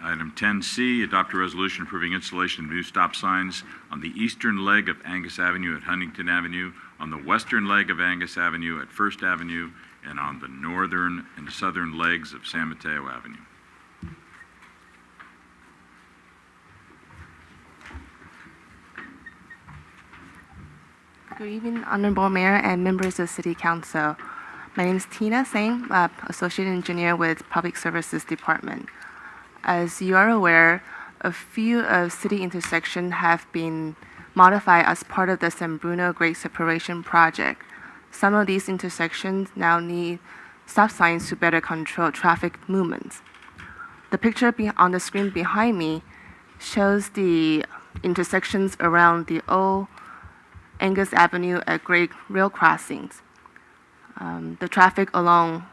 Item 10C, adopt a resolution approving installation of new stop signs on the eastern leg of Angus Avenue at Huntington Avenue, on the western leg of Angus Avenue at First Avenue, and on the northern and southern legs of San Mateo Avenue. Good evening, Honorable Mayor and members of City Council. My name is Tina Sang, Associate Engineer with Public Services Department. As you are aware, a few of city intersections have been modified as part of the San Bruno Great Separation Project. Some of these intersections now need stop signs to better control traffic movements. The picture on the screen behind me shows the intersections around the old Angus Avenue at Great Rail Crossings. The traffic along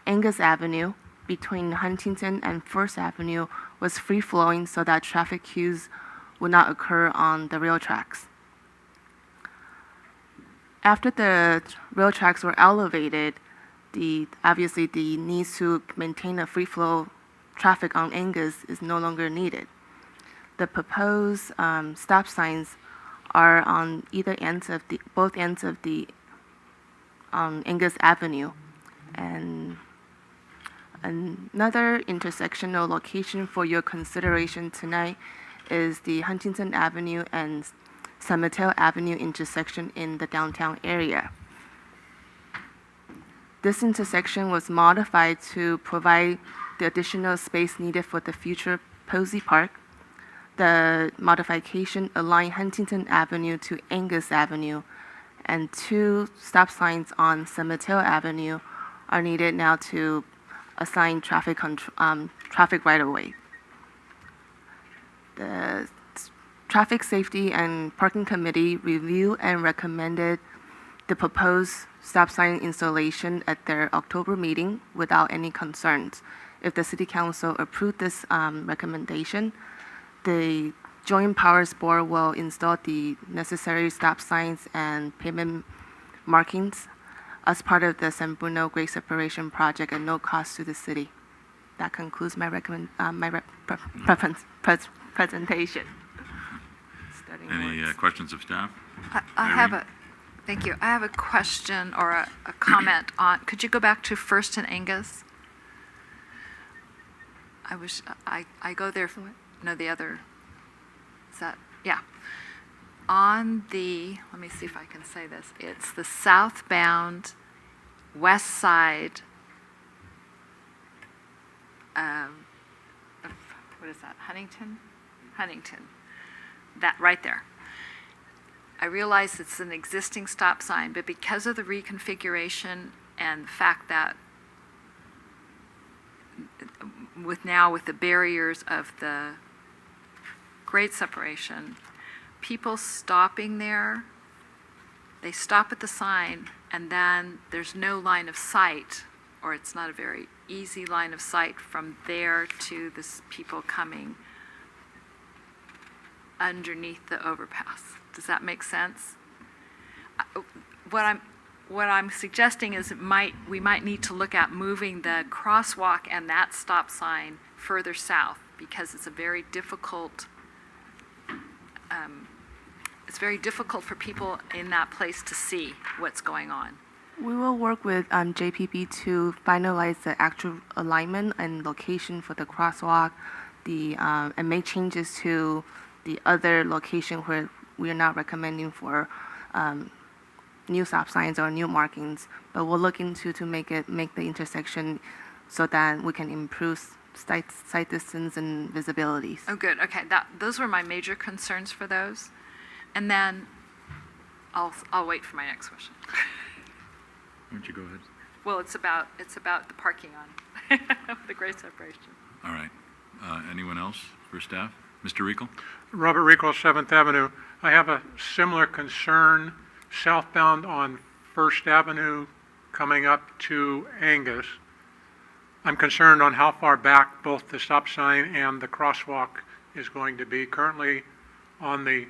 Angus Avenue between Huntington and First Avenue was free-flowing so that traffic queues would not occur on the rail tracks. After the rail tracks were elevated, obviously the need to maintain a free flow traffic on Angus is no longer needed. The proposed stop signs are on either ends of both ends of the Angus Avenue. And another intersectional location for your consideration tonight is the Huntington Avenue and San Mateo Avenue intersection in the downtown area. This intersection was modified to provide the additional space needed for the future Posey Park. The modification aligned Huntington Avenue to Angus Avenue, and 2 stop signs on San Mateo Avenue are needed now to assign traffic right-of-way. The Traffic Safety and Parking Committee reviewed and recommended the proposed stop sign installation at their October meeting without any concerns. If the City Council approved this recommendation, the Joint Powers Board will install the necessary stop signs and pavement markings as part of the San Bruno Great Separation Project at no cost to the city. That concludes my presentation. Any questions of staff? Thank you. I have a question or a comment on, could you go back to First and Angus? I go there, no, the other, is that, yeah. On the, let me see if I can say this, it's the southbound west side of, what is that, Huntington? Huntington, that right there. I realize it's an existing stop sign, but because of the reconfiguration and the fact that with the barriers of the grade separation, people stopping there, they stop at the sign and then there's no line of sight, or it's not a very easy line of sight from there to the people coming underneath the overpass. Does that make sense? What I'm suggesting is we might need to look at moving the crosswalk and that stop sign further south, because it's a very difficult. It's very difficult for people in that place to see what's going on. We will work with JPB to finalize the actual alignment and location for the crosswalk, and make changes to the other location where we are not recommending for new stop signs or new markings. But we'll look into to make the intersection so that we can improve sight distance and visibility. Oh, good. Okay, those were my major concerns for those, and then I'll wait for my next question. Why don't you go ahead? Well, it's about the parking on the great separation. All right. Anyone else for staff? Mr. Riegel? Robert Riegel, 7th Avenue. I have a similar concern southbound on First Avenue coming up to Angus. I'm concerned on how far back both the stop sign and the crosswalk is going to be. Currently on the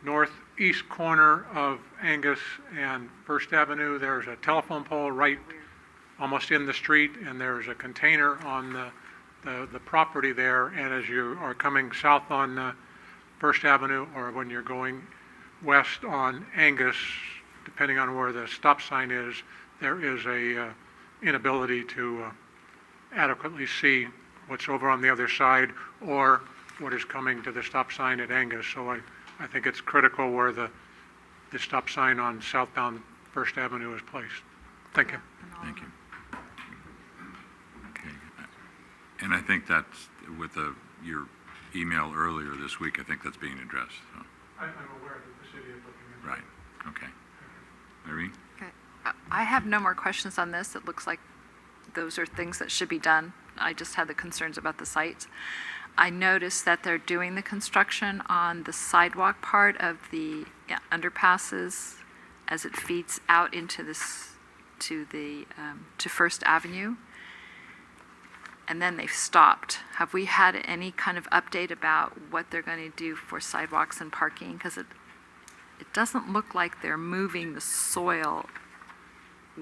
northeast corner of Angus and First Avenue, there's a telephone pole right almost in the street, and there's a container on the the property there, and as you are coming south on First Avenue, or when you're going west on Angus, depending on where the stop sign is, there is a inability to adequately see what's over on the other side or what is coming to the stop sign at Angus. So I think it's critical where the stop sign on southbound First Avenue is placed. Thank you. Thank you. Okay. And I think that's, with your email earlier this week, I think that's being addressed. So. I'm aware that the city is looking into it. Right. Okay. Irene? Okay. I have no more questions on this. It looks like those are things that should be done. I just had the concerns about the sites. I noticed that they're doing the construction on the sidewalk part of the underpasses as it feeds out into this, to First Avenue. And then they've stopped. Have we had any kind of update about what they're going to do for sidewalks and parking? Because it doesn't look like they're moving the soil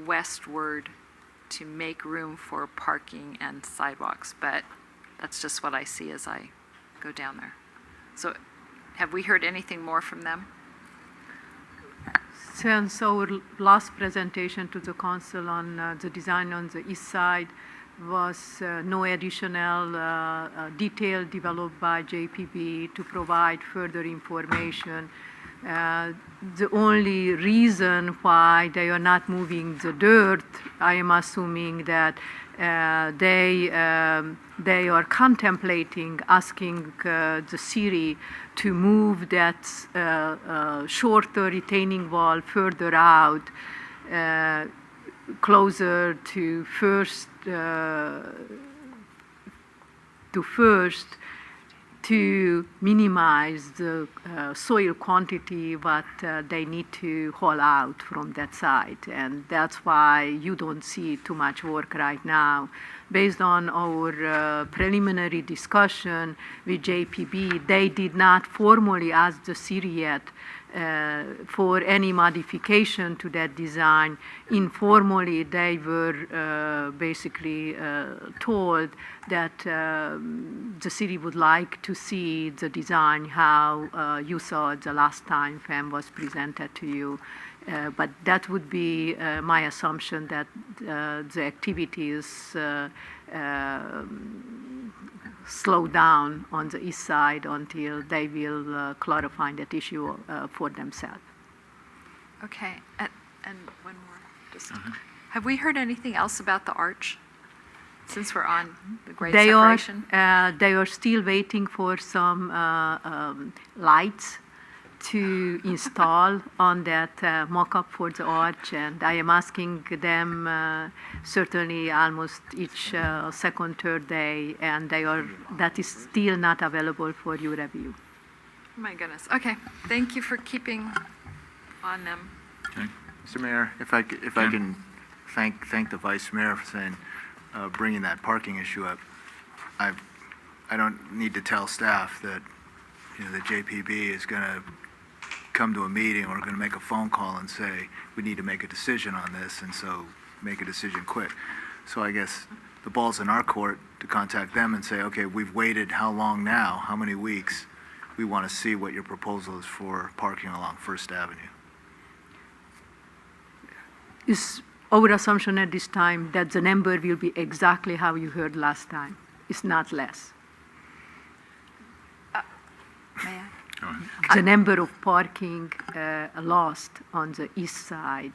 westward to make room for parking and sidewalks, but that's just what I see as I go down there. So have we heard anything more from them? Since our last presentation to the council on the design on the east side was no additional detail developed by JPB to provide further information. The only reason why they are not moving the dirt, I am assuming that they are contemplating asking the city to move that shorter retaining wall further out, closer to First, to minimize the soil quantity what they need to haul out from that site. And that's why you don't see too much work right now. Based on our preliminary discussion with JPB, they did not formally ask the city yet for any modification to that design. Informally, they were basically told that the city would like to see the design how you saw it the last time FEM was presented to you. But that would be my assumption that the activities slow down on the east side until they will clarify that issue for themselves. Okay, and one more. Just, have we heard anything else about the arch? Since we're on the grade separation? They are still waiting for some lights to install on that mock-up for the arch, and I am asking them certainly almost each second, third day, and that is still not available for your review. Oh my goodness. Okay, thank you for keeping on them. Okay. Mr. Mayor, if I can thank the Vice Mayor for saying, bringing that parking issue up. I don't need to tell staff that, the JPB is going to come to a meeting or going to make a phone call and say, we need to make a decision on this, and so make a decision quick. So I guess the ball's in our court to contact them and say, okay, we've waited how long now, how many weeks? We want to see what your proposal is for parking along First Avenue. It's our assumption at this time that the number will be exactly how you heard last time. It's not less. May I? Go ahead. The number of parking lost on the east side,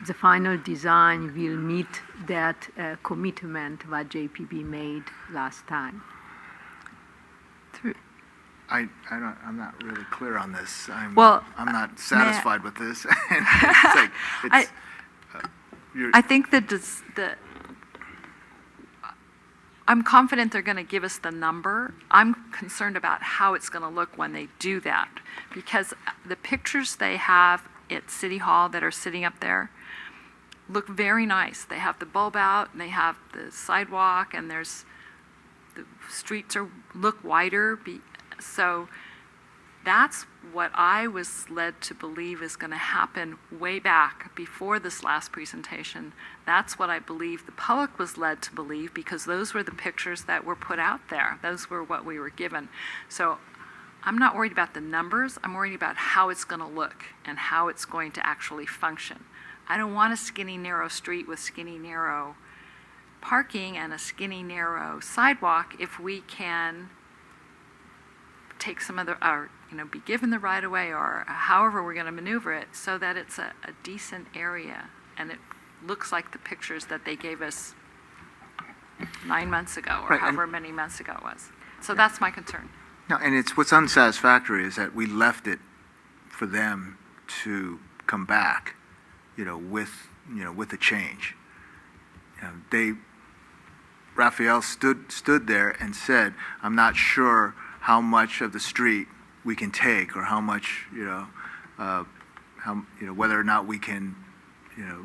the final design will meet that commitment what JPB made last time. I'm not really clear on this. I'm not satisfied with this. I think that I'm confident they're going to give us the number. I'm concerned about how it's going to look when they do that, because the pictures they have at City Hall that are sitting up there look very nice. They have the bulb out, and they have the sidewalk, and the streets look wider. So That's what I was led to believe is going to happen way back before this last presentation. That's what I believe the public was led to believe, because those were the pictures that were put out there. Those were what we were given. So I'm not worried about the numbers. I'm worried about how it's going to look and how it's going to actually function. I don't want a skinny, narrow street with skinny, narrow parking and a skinny, narrow sidewalk if we can take some of the, or, be given the right of way, or however we're going to maneuver it, so that it's a decent area and it looks like the pictures that they gave us 9 months ago, or Right, and- however many months ago it was. So that's my concern. No, and it's what's unsatisfactory is that we left it for them to come back, with a change. Raphael stood there and said, "I'm not sure how much of the street we can take, or how much, whether or not we can,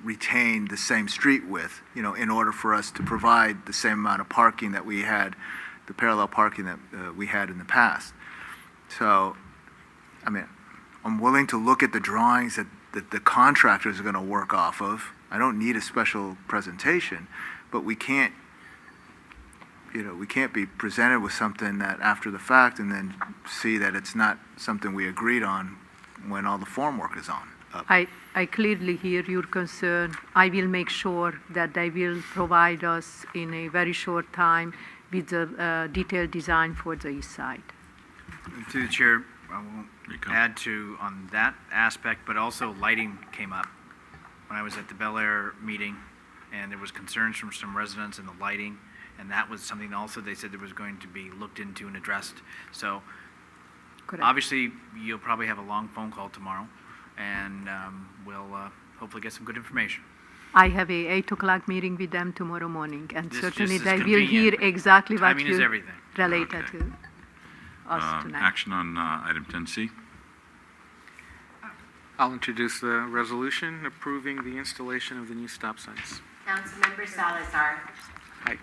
retain the same street width, in order for us to provide the same amount of parking that we had, the parallel parking that we had in the past." So, I'm willing to look at the drawings that the contractors are going to work off of. I don't need a special presentation, but we can't be presented with something that after the fact and then see that it's not something we agreed on when all the formwork is on. I clearly hear your concern. I will make sure that they will provide us in a very short time with the detailed design for the east side. Through the chair, I won't There you go. add to on that aspect, but also lighting came up when I was at the Bel Air meeting, and there was concerns from some residents in the lighting, and that was something also they said there was going to be looked into and addressed. So Correct. obviously, you'll probably have a long phone call tomorrow, and we'll hopefully get some good information. I have a 8 o'clock meeting with them tomorrow morning, and This certainly just they is will hear convenient. exactly what Timing is you everything. related Okay. to us tonight. Action on item 10C. I'll introduce the resolution approving the installation of the new stop signs. Councilmember Salazar. Aye.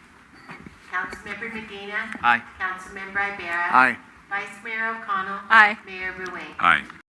Councilmember Medina. Aye. Councilmember Ibarra. Aye. Vice Mayor O'Connell. Aye. Mayor Ruane. Aye.